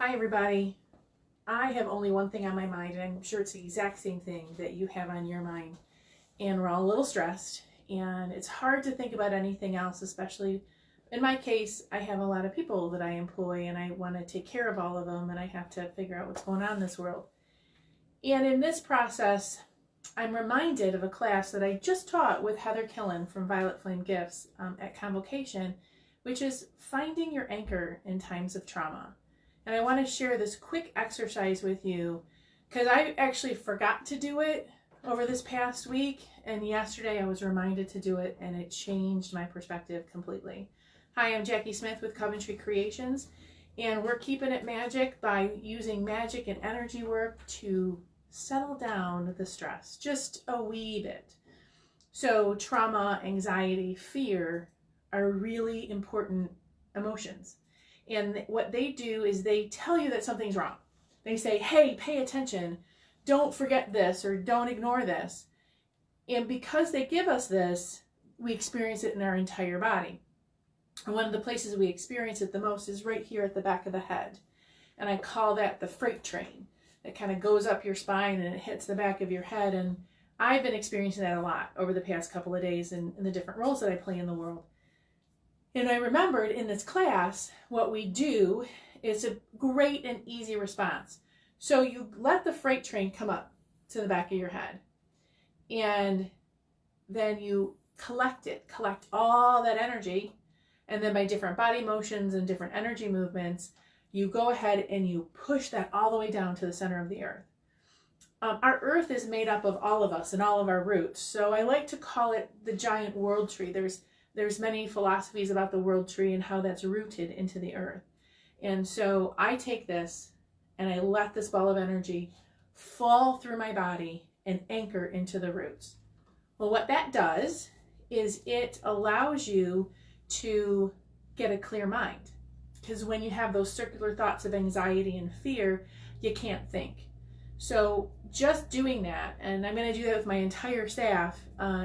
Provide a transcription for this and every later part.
Hi, everybody. I have only one thing on my mind, and I'm sure it's the exact same thing that you have on your mind. And we're all a little stressed, and it's hard to think about anything else, especially in my case. I have a lot of people that I employ, and I want to take care of all of them, and I have to figure out what's going on in this world. And in this process, I'm reminded of a class that I just taught with Heather Killen from Violet Flame Gifts at Convocation, which is finding your anchor in times of trauma. And I want to share this quick exercise with you because I actually forgot to do it over this past week. And yesterday I was reminded to do it, and it changed my perspective completely. Hi, I'm Jackie Smith with Coventry Creations, and we're keeping it magic by using magic and energy work to settle down the stress just a wee bit. So trauma, anxiety, fear are really important emotions. And what they do is they tell you that something's wrong. They say, hey, pay attention. Don't forget this, or don't ignore this. And because they give us this, we experience it in our entire body. And one of the places we experience it the most is right here at the back of the head. And I call that the freight train. It kind of goes up your spine and it hits the back of your head. And I've been experiencing that a lot over the past couple of days in the different roles that I play in the world. And I remembered in this class, what we do is a great and easy response. So you let the freight train come up to the back of your head, and then you collect all that energy. And then by different body motions and different energy movements, you go ahead and you push that all the way down to the center of the earth. Our earth is made up of all of us and all of our roots. So I like to call it the giant world tree. There's many philosophies about the world tree and how that's rooted into the earth. And so I take this and I let this ball of energy fall through my body and anchor into the roots. Well, what that does is it allows you to get a clear mind. Because when you have those circular thoughts of anxiety and fear, you can't think. So just doing that, and I'm going to do that with my entire staff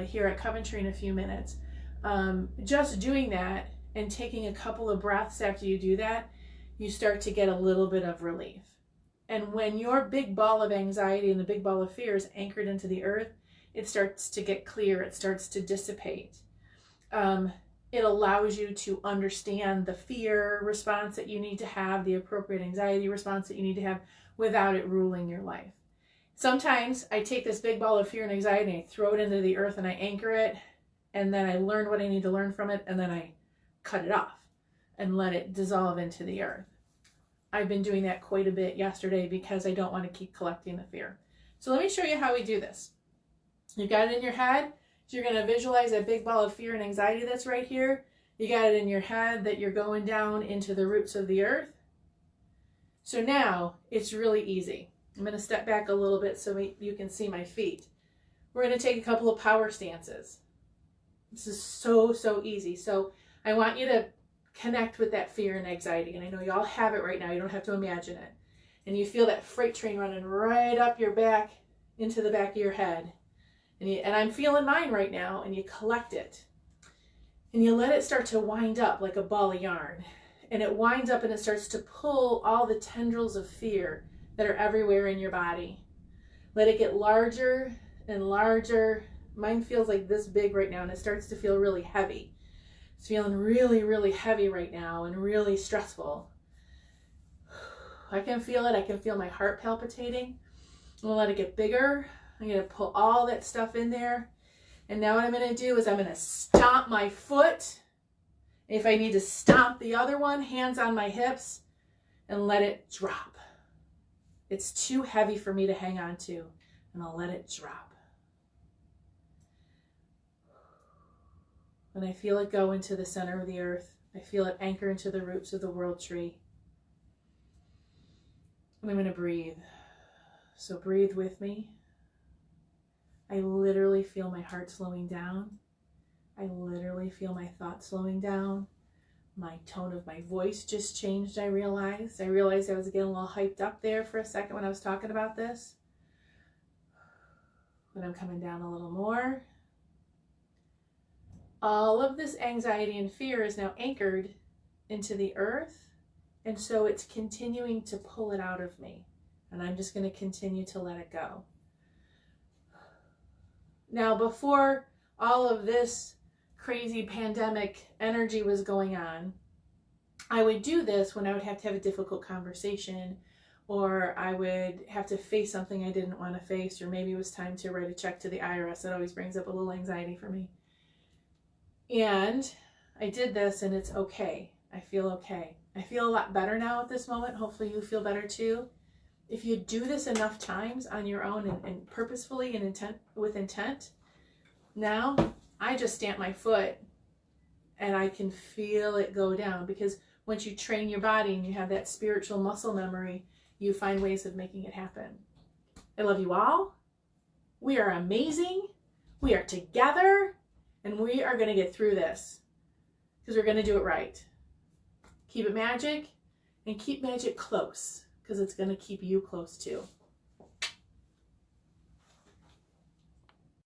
here at Coventry in a few minutes. Just doing that and taking a couple of breaths after you do that, you start to get a little bit of relief. And when your big ball of anxiety and the big ball of fear is anchored into the earth, it starts to get clear, it starts to dissipate. It allows you to understand the fear response that you need to have, the appropriate anxiety response that you need to have without it ruling your life. Sometimes I take this big ball of fear and anxiety and I throw it into the earth and I anchor it, and then I learn what I need to learn from it, and then I cut it off and let it dissolve into the earth. I've been doing that quite a bit yesterday because I don't want to keep collecting the fear. So let me show you how we do this. You've got it in your head. So you're going to visualize that big ball of fear and anxiety that's right here. You got it in your head that you're going down into the roots of the earth. So now it's really easy. I'm going to step back a little bit so you can see my feet. We're going to take a couple of power stances. This is so easy. So I want you to connect with that fear and anxiety. And I know you all have it right now. You don't have to imagine it. And you feel that freight train running right up your back into the back of your head. And I'm feeling mine right now. And you collect it. And you let it start to wind up like a ball of yarn. And it winds up and it starts to pull all the tendrils of fear that are everywhere in your body. Let it get larger and larger. Mine feels like this big right now, and it starts to feel really heavy. It's feeling really heavy right now and really stressful. I can feel it. I can feel my heart palpitating. I'm going to let it get bigger. I'm going to pull all that stuff in there. And now what I'm going to do is I'm going to stomp my foot. If I need to stomp the other one, hands on my hips, and let it drop. It's too heavy for me to hang on to, and I'll let it drop. When I feel it go into the center of the earth, I feel it anchor into the roots of the world tree. And I'm going to breathe. So breathe with me. I literally feel my heart slowing down. I literally feel my thoughts slowing down. My tone of my voice just changed, I realized. I realized I was getting a little hyped up there for a second when I was talking about this. But I'm coming down a little more. All of this anxiety and fear is now anchored into the earth, And so it's continuing to pull it out of me. And I'm just going to continue to let it go. Now, before all of this crazy pandemic energy was going on, I would do this when I would have to have a difficult conversation, or I would have to face something I didn't want to face, or maybe it was time to write a check to the IRS. That always brings up a little anxiety for me. And I did this, and it's okay. I feel okay. I feel a lot better now at this moment. Hopefully you feel better too. If you do this enough times on your own and purposefully and with intent, now I just stamp my foot and I can feel it go down, because once you train your body and you have that spiritual muscle memory, you find ways of making it happen. I love you all. We are amazing. We are together, and we are going to get through this because we're going to do it right. Keep it magic, and keep magic close, because it's going to keep you close too.